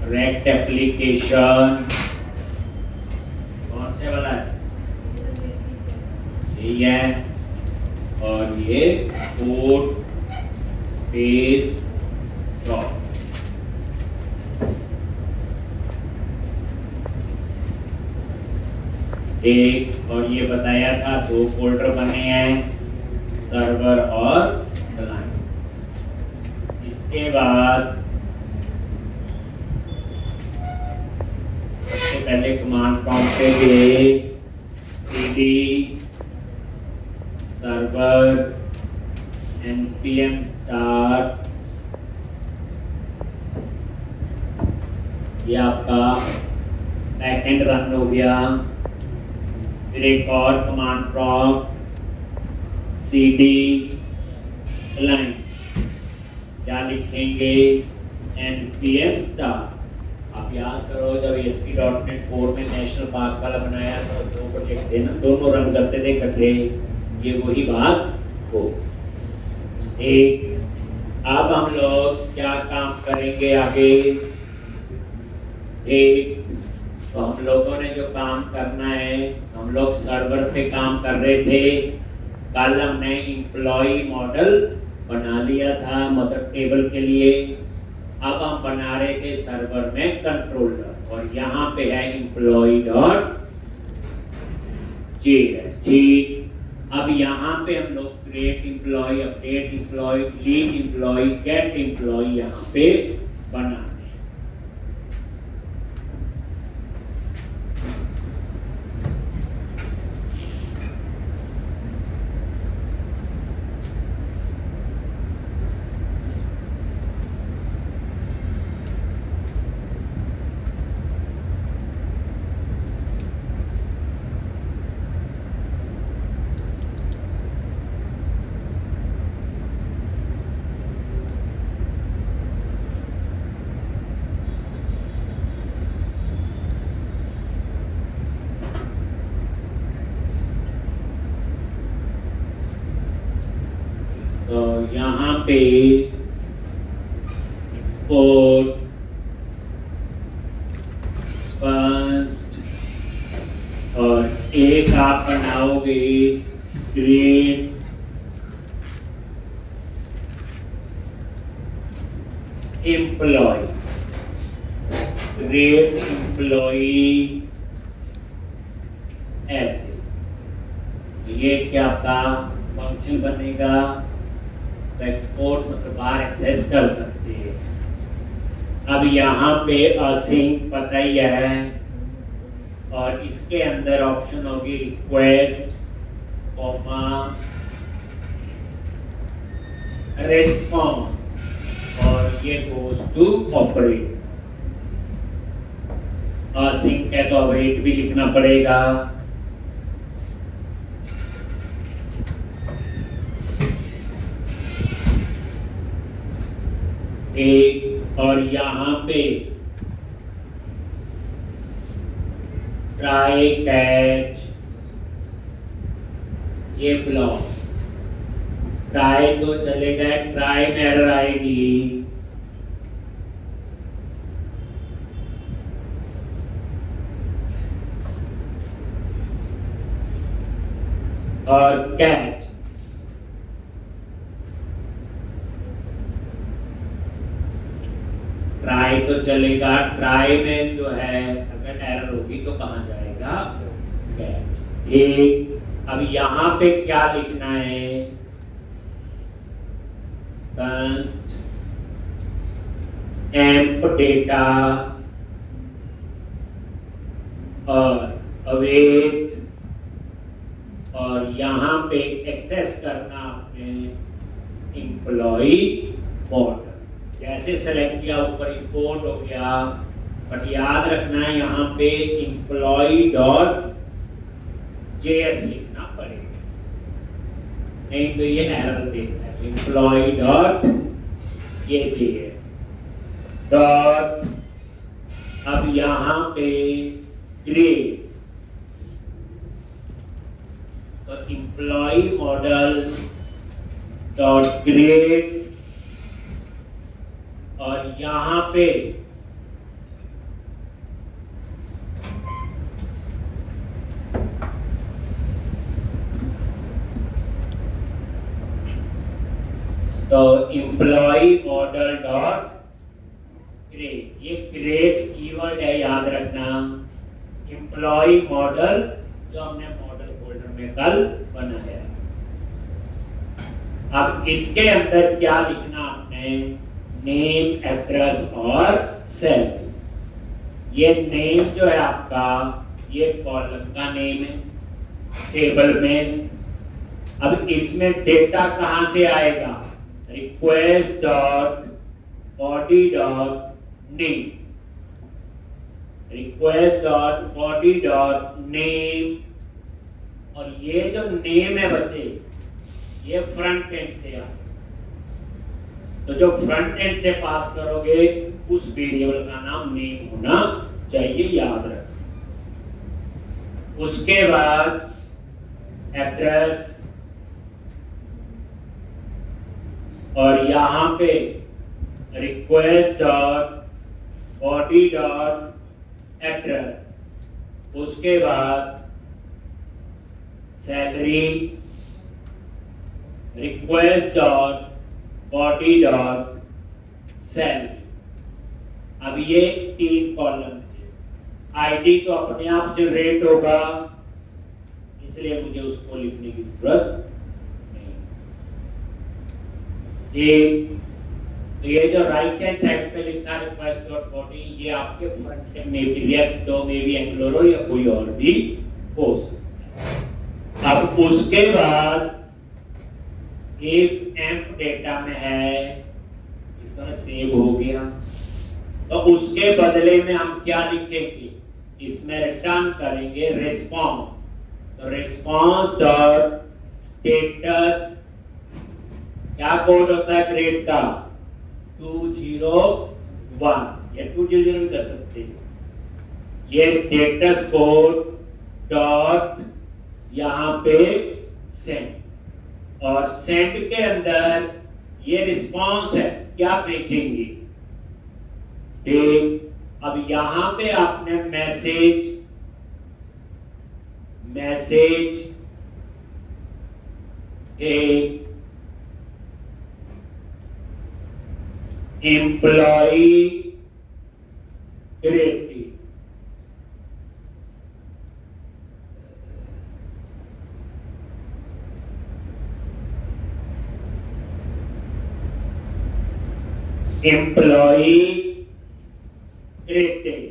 Rect application कौन से वाला है? यही है। और ये कोड स्पेस ड्रॉप। एक और ये बताया था 2 फोल्डर बने हैं, सर्वर और क्लाइंट। इसके बाद सबसे पहले कमांड प्रॉम्प्ट पे गए cd सर्वर npm start, ये आपका बैकएंड रन हो गया। फिर एक और कमांड प्रॉम्प्ट cd क्लाइंट, क्या लिखेंगे? npm start। आप याद करो जब ASP.NET 4 में नेशनल पार्क वाला बनाया तो 2 प्रोजेक्ट थे ना, दोनों रन करते थे इकट्ठे, ये वही बात हो। एक अब हम लोग क्या काम करेंगे आगे? एक तो हम लोगों ने जो काम करना है, हम लोग सर्वर पे काम कर रहे थे। कल हमने एम्प्लॉय मॉडल बना लिया था मदर टेबल के लिए। अब हम बना रहे थे सर्वर में कंट्रोलर, और यहाँ पे है employee.js। ठीक, अब यहाँ पे हम लोग create employee, update employee, delete employee, get employee यहाँ पे बना। तो यहाँ पे एक्सपोर्ट फर्स्ट, और एक आप बनाओगे क्रिएट एम्प्लॉय, क्रिएट एम्प्लॉय ऐसे। ये क्या आपका फंक्शन बनेगा? तो एक्सपोर्ट मतलब बाहर एक्सेस कर सकते हैं। अब यहाँ पे असिंक पता ही है, और इसके अंदर ऑप्शन होगी रिक्वेस्ट कॉमा रिस्पॉन्स, और ये गोज टू ऑपरेट। असिंक है तो अवेट भी लिखना पड़ेगा। एक और यहाँ पे ट्राई कैच, ये ब्लॉक ट्राई तो चलेगा, ट्राई में एरर आएगी। और कैच ट्राई तो चलेगा, ट्राई में जो है अगर एरर होगी तो कहाँ जाएगा? कैच। एक अब यहाँ पे क्या लिखना है? कंस्ट एम्प डेटा और अवेट, और यहाँ पे एक्सेस करना आपने एम्प्लॉई मॉडल। जैसे सेलेक्ट किया ऊपर इंपोर्ट हो गया, बट याद रखना है यहाँ पे employee.js लिखना पड़ेगा, नहीं तो ये एरर देता है। employee.js डॉट, अब यहाँ पे क्रिएट, तो employee model डॉट क्रिएट और यहां पे तो एम्प्लॉय मॉडल डॉट क्रिएट, ये क्रिएट कीवर्ड है, याद रखना। एम्प्लॉय मॉडल जो हमने मॉडल फोल्डर में कल बनाया। अब इसके अंदर क्या लिखना आपने, नेम, एड्रेस और सैलरी। ये नेम जो है आपका, ये कॉलम का नेम है टेबल में। अब इसमें डेटा कहां से आएगा, request dot body dot name, request dot body dot name. और ये जो नेम है बच्चे, ये फ्रंट एंड से आए, तो जो फ्रंट एंड से पास करोगे उस वेरिएबल का नाम नेम होना चाहिए, याद रख। उसके बाद एड्रेस, और यहां पे request dot body dot address. उसके बाद salary, request dot body dot salary. अब ये 3 कॉलम है। आईडी तो अपने आप जनरेट होगा, इसलिए मुझे उसको लिखने की जरूरत नहीं। तो ये जो राइट हैंड साइड पे लिखा रिक्वेस्ट डॉट बॉडी, ये आपके फ्रंट एंड में भी रिएक्ट में भी एंगुलर या कोई और भी हो सकता है। अब उसके बाद एक एम्प डेटा में है, इसका सेव हो गया, तो उसके बदले में हम क्या लिखेंगे, इसमें रिटर्न करेंगे रिस्पॉन्स। तो रिस्पॉन्स डॉट स्टेटस, क्या कोड होता है ग्रेड का, 201 या 200 भी कर सकते हैं। ये स्टेटस कोड डॉट यहां पे सेंड, और सेंड के अंदर ये रिस्पांस है, क्या भेजेंगे। ठीक, अब यहां पे आपने मैसेज एक employee creative, employee creative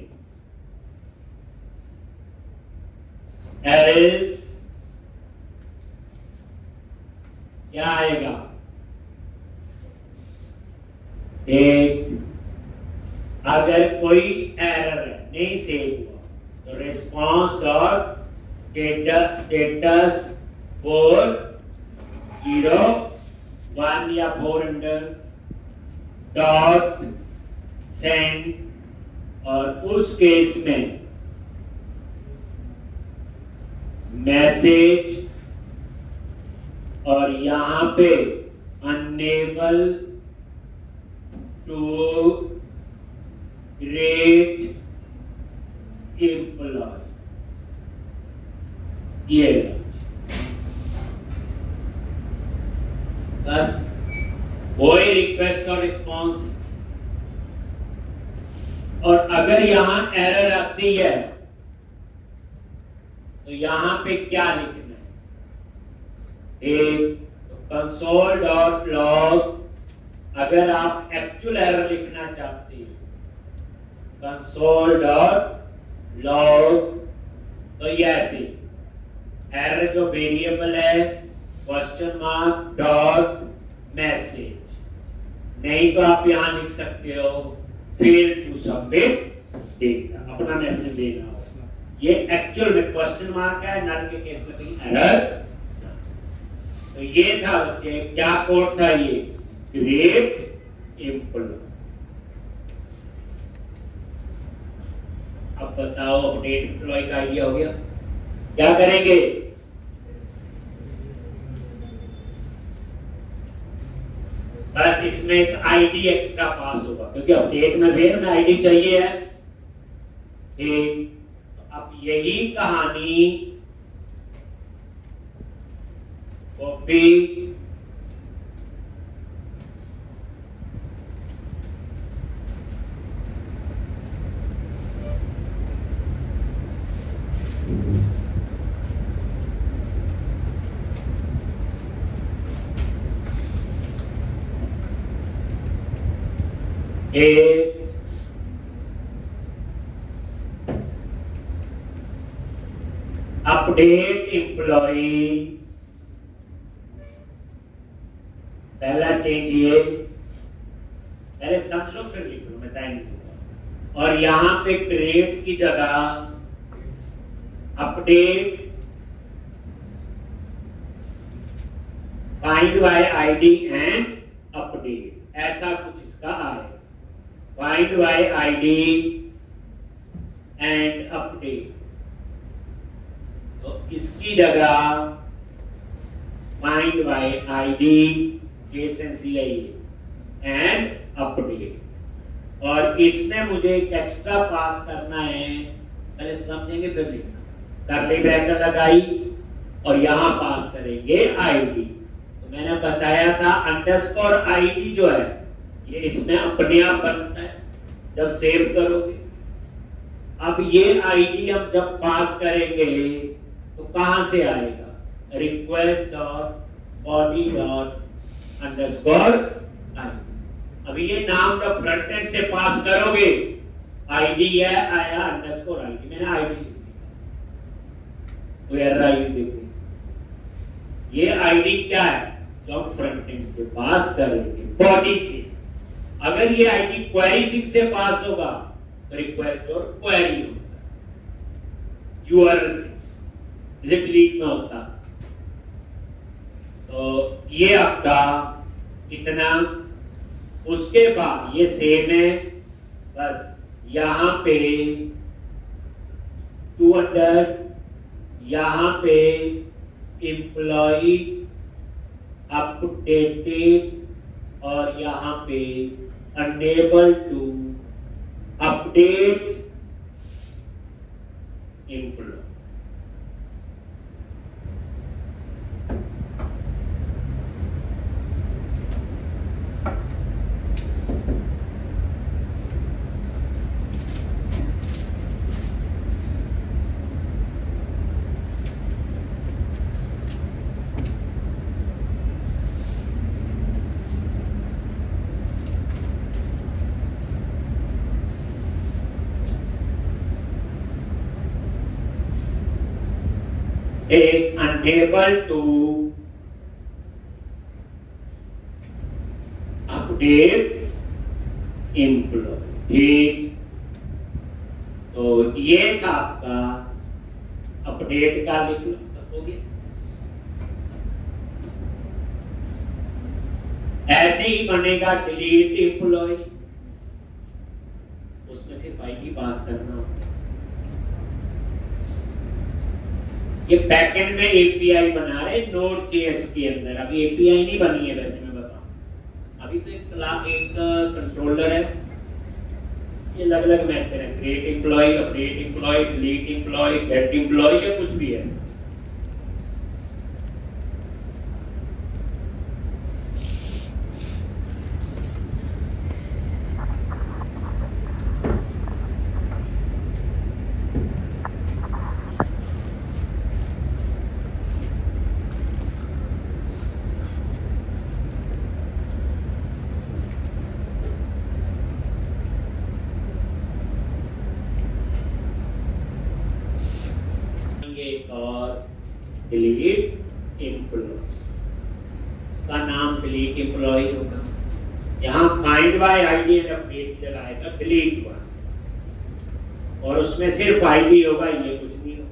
else क्या आएगा, एक अगर कोई एरर है, नहीं सेव हुआ, तो रिस्पांस डॉट स्टेटस 401 या 400 डॉट सेंड, और उस केस में मैसेज, और यहां पे अनेबल टू क्रिएट एम्प्लॉय, ये बस वही रिक्वेस्ट और रिस्पॉन्स। और अगर यहां एरर आती है तो यहां पे क्या लिखना है, एक कंसोल डॉट लॉग। अगर आप एक्चुअल एरर लिखना चाहते हैं, कंसोल डॉट लॉग, तो ये ऐसे एरर जो वेरिएबल है क्वेश्चन मार्क डॉट मैसेज, नहीं तो आप यहां लिख सकते हो फेल टू सबमिट डेटा, अपना मैसेज देना हो। ये एक्चुअल में क्वेश्चन मार्क है, नल के केस में कहीं एरर। तो ये था बच्चे, क्या कोड था ये, क्रिएट एम्प्लॉय। अब बताओ अपडेट एम्प्लॉय का आइडिया हो गया, क्या करेंगे, बस इसमें एक आईडी एक्स्ट्रा पास होगा, क्योंकि अपडेट में भी हमें आईडी चाहिए है। ठीक, तो अब यही कहानी कॉपी अपडेट एम्प्लॉय, पहला चेंज ये, पहले समझ लो फिर लिख लो, मैं टाइम दूंगा। और यहां पे क्रिएट की जगह update find by ID and update, ऐसा कुछ इसका आएगा। Find by ID and update, तो इसकी जगह find by ID and update. और इसमें मुझे एक एक्स्ट्रा पास करना है, पहले समझेंगे फिर लिखना। करली ब्रैकेट लगाई और यहां पास करेंगे आईडी। तो मैंने बताया था अंडरस्कोर आईडी जो है ये इसमें अपने आप बनता है जब सेव करोगे। अब ये आईडी हम जब पास करेंगे तो कहां से आएगा, request dot body dot underscore ID. अब ये नाम जब फ्रंट एंड से पास करोगे, आईडी है आया अंडरस्कोर आईडी, मैंने आईडी लिख दिया, तो एरर आईडी देखो, ये आईडी क्या है जो हम फ्रंट एंड से पास करेंगे बॉडी से। अगर ये आईडी क्वेरी 6 से पास होगा तो रिक्वेस्ट और क्वेरी होगा, यूआरएल से जैसे डिलीट में होता। तो ये आपका इतना, उसके बाद ये सेम है, बस यहां पे टू अंडर, यहां पे एम्प्लॉय अपडेटेड और यहां पे अनेबल टू अपडेट एम्प्लॉय। एक unable to update employee। ठीक, तो ये था आपका अपडेट का, लिख लो बस हो गया। ऐसे ही बनेगा डिलीट एम्प्लॉय, उसमें सिर्फ आईडी पास करना होगा। ये बैकएंड में एपीआई बना रहे Node.js के अंदर, अभी एपीआई नहीं बनी है वैसे मैं बताऊं, अभी तो एक कंट्रोलर है। ये अलग अलग मेथड है, create employee, update employee, delete employee, get employee, या कुछ भी है। और डिलीट एम्प्लॉय का नाम डिलीट एम्प्लॉय होगा। यहाँ find by ID and update की जगह आएगा डिलीट वन, और उसमें सिर्फ आईडी होगा, ये कुछ नहीं होगा।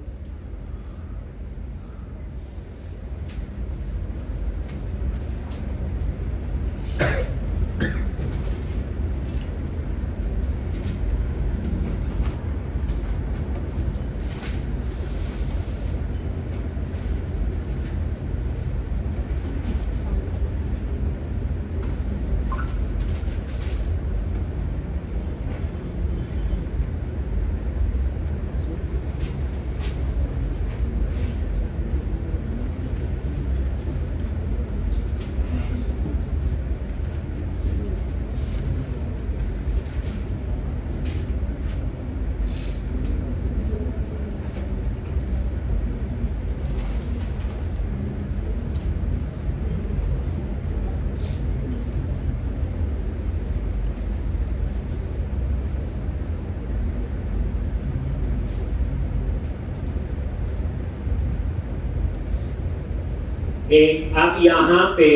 ठीक, अब यहाँ पे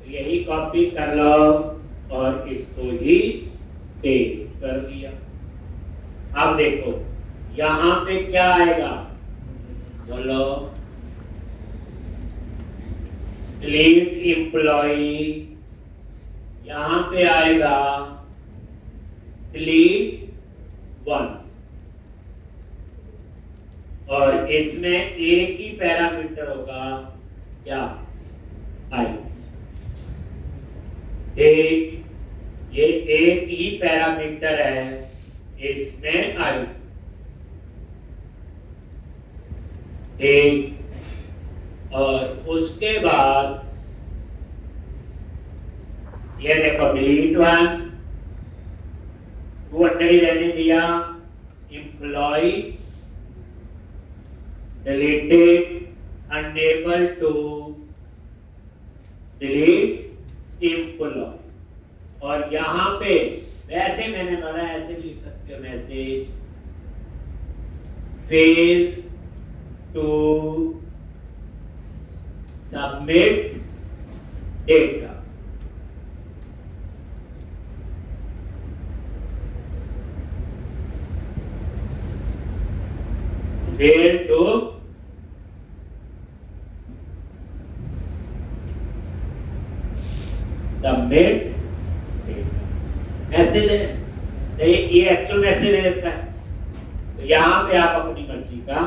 यही कॉपी कर लो और इसको ही पेस्ट कर दिया। अब देखो यहाँ पे क्या आएगा, बोलो, डिलीट एम्प्लॉई, यहाँ पे आएगा डिलीट 1, और इसमें एक ही पैरामीटर होगा, क्या, आई। ये एक ही पैरामीटर है, इसमें आई। ठीक, और उसके बाद ये देखो डिलीट 1, टू अंडर ही रहने दिया, employee deleted, unable to delete employee. और यहां पे वैसे मैंने बोला, ऐसे भी लिख सकते हो, message fail to submit data. Fail to submit message है, ये एक्चुअल मैसेज देता है। तो यहां पे आप अपनी मर्जी का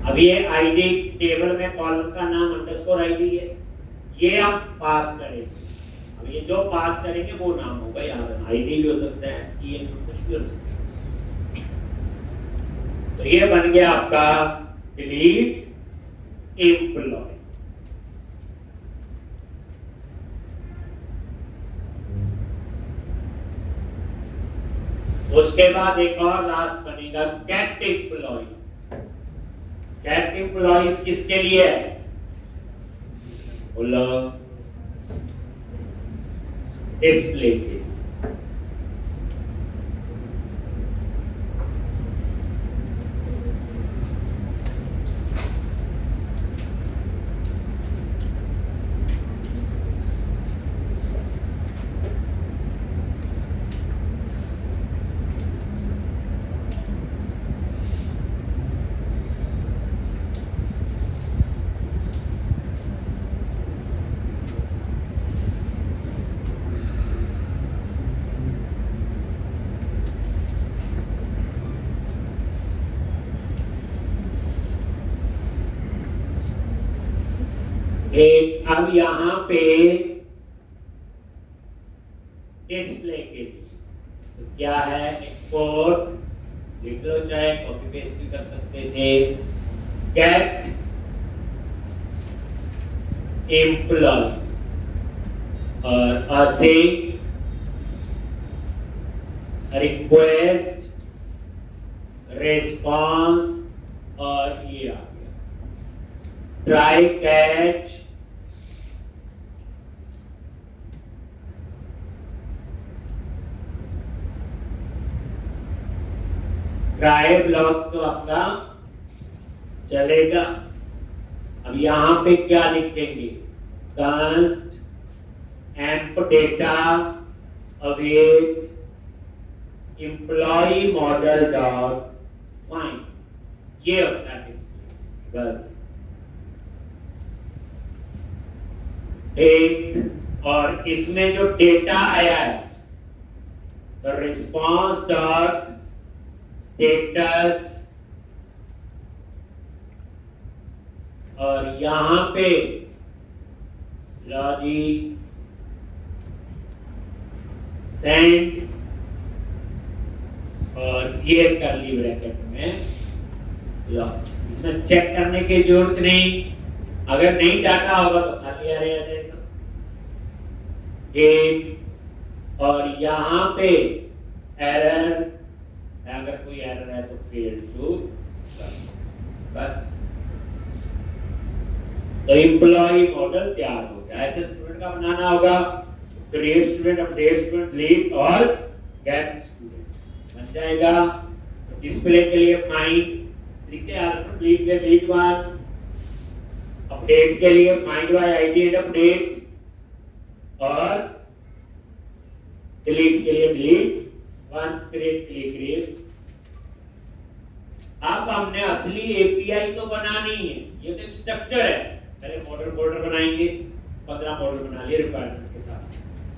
अब ये आईडी टेबल में कॉलम का नाम अंडरस्कोर आईडी है, ये आप पास करेंगे। अब ये जो पास करेंगे वो नाम होगा, यहाँ आईडी भी हो सकता है, ये कुछ भी हो सकता है। तो ये बन गया आपका डिलीट एम्प्लॉय। उसके बाद एक और लास्ट बनेगा गेट एम्प्लॉय। गेट एम्प्लॉयज किसके लिए है, बोलो, डिस्प्ले के। एक अब यहां पे डिस्प्ले के लिए तो क्या है, एक्सपोर्ट लिख लो, चाहे कॉपी पेस्ट भी कर सकते थे। गेट एम्प्लॉय और असे रिक्वेस्ट रिस्पांस, और ये आ गया ट्राई कैच ट्राई ब्लॉक तो आपका चलेगा। अब यहां पे क्या लिखेंगे, const emp data await employ model dot find, ये होता है डिस्प्ले, बस। एक और इसमें जो डेटा आया है तो रिस्पांस डॉट स्टेटस, और यहां पे लॉजिक सेंड, और ये कर्ली ब्रैकेट में लॉजिक। इसमें चेक करने की जरूरत नहीं, अगर नहीं डाटा होगा तो खाली आ जाएगा। एक और यहां पे एरर, अगर कोई एरर है तो फेल टू, बस। तो एम्प्लॉय मॉडल तैयार हो गया। ऐसे स्टूडेंट का बनाना होगा, create student, update student, delete और गेट स्टूडेंट बन जाएगा। तो डिस्प्ले के लिए फाइंड लिख के यार डिलीट के डिलीट वन, अपडेट के लिए find by ID and update और डिलीट के लिए डिलीट वन, क्रिएट के लिए क्रिएट। अब हमने असली एपीआई तो बनानी है, ये तो एक स्ट्रक्चर है। पहले मॉडल फोल्डर बनाएंगे, 15 मॉडल बना लिए रिक्वायरमेंट के साथ,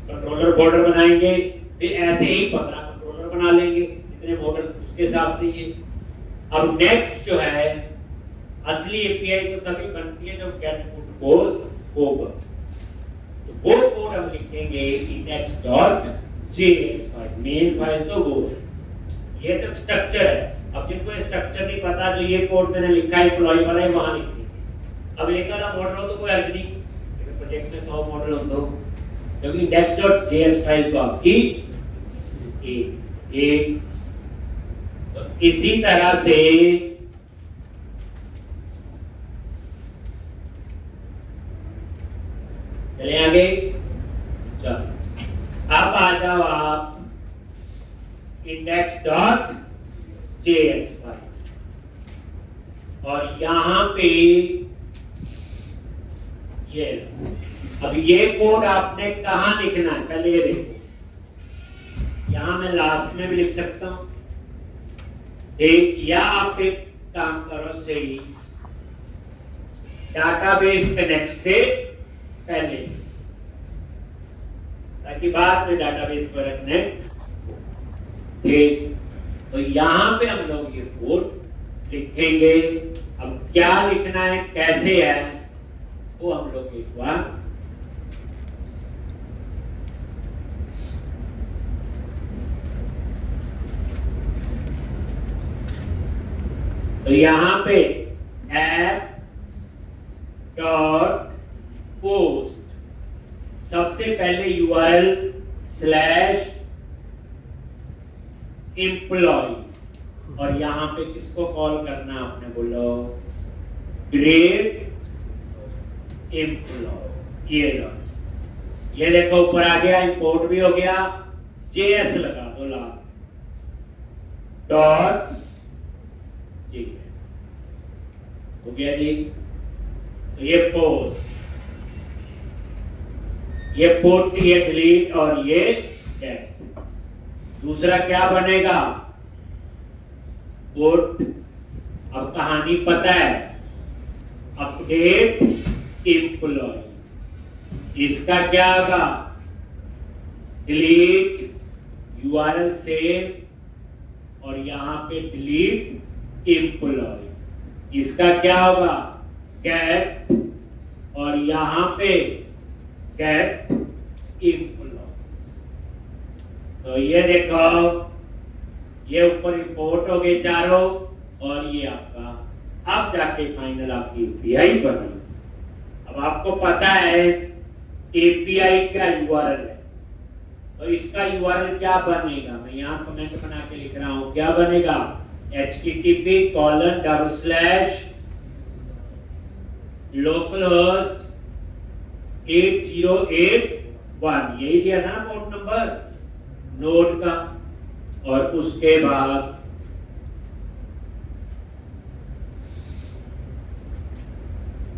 कंट्रोलर फोल्डर बनाएंगे, फिर ऐसे ही 15 कंट्रोलर बना लेंगे, इतने मॉडल उसके हिसाब से ये। अब नेक्स्ट जो है असली एपीआई तो तभी बनती है जब गेट पुट पोस्ट होगा। तो वो कोड हम लिखेंगे index.js फाइल, मेन फाइल तो वो है, ये तो स्ट्रक्चर है। अब जिनको ये स्ट्रक्चर नहीं पता, जो ये कोड मैंने लिखा है एम्प्लॉय वाला है वहां लिखेंगे। अब एक आधा मॉडल हो तो कोई अर्ज नहीं, लेकिन प्रोजेक्ट में 100 मॉडल हो तो, क्योंकि index.js फाइल तो आपकी एक। तो इसी तरह से चले आगे। चलो अब आ जाओ आप index.js फाइल, और यहां पे ये, अब ये कोड आपने कहां लिखना है पहले ये देखो। यहां मैं लास्ट में भी लिख सकता हूं, एक, या आप एक काम करो सही, डाटाबेस कनेक्ट से पहले, ताकि बाद में डाटाबेस पर रखने। ठीक, तो यहां पे हम लोग ये कोड लिखेंगे। अब क्या लिखना है, कैसे है, वो हम लोग एक बार तो यहां पे ऐप डॉट पोस्ट, सबसे पहले यूआरएल स्लैश एम्प्लॉय, और यहां पे किसको कॉल करना है आपने, बोलो ग्रेट एम्प्लॉय। ये लो, ये देखो ऊपर आ गया, इंपोर्ट भी हो गया, जेएस लगा दो लास्ट, डॉट जेएस हो गया जी। तो ये पोस्ट, ये पोस्ट, ये डिलीट और ये गेट। दूसरा क्या बनेगा, पोस्ट, अब कहानी पता है, अपडेट एम्प्लॉय, इसका क्या होगा, डिलीट यूआरएल सेव और यहां पे डिलीट एम्प्लॉय, इसका क्या होगा, गेट और यहां पे गेट एम्प्लॉय। तो ये देखो, ये ऊपर इंपोर्ट हो गए चारों, और ये आपका अब जाके फाइनल आपकी एपीआई बनी। अब आपको पता है एपीआई का यूआरएल है, तो इसका यूआरएल क्या बनेगा, मैं यहां कमेंट बना के लिख रहा हूं, क्या बनेगा, http://localhost 8081, यही दिया था ना पोर्ट नंबर नोड का, और उसके बाद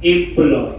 एम्प्लॉय,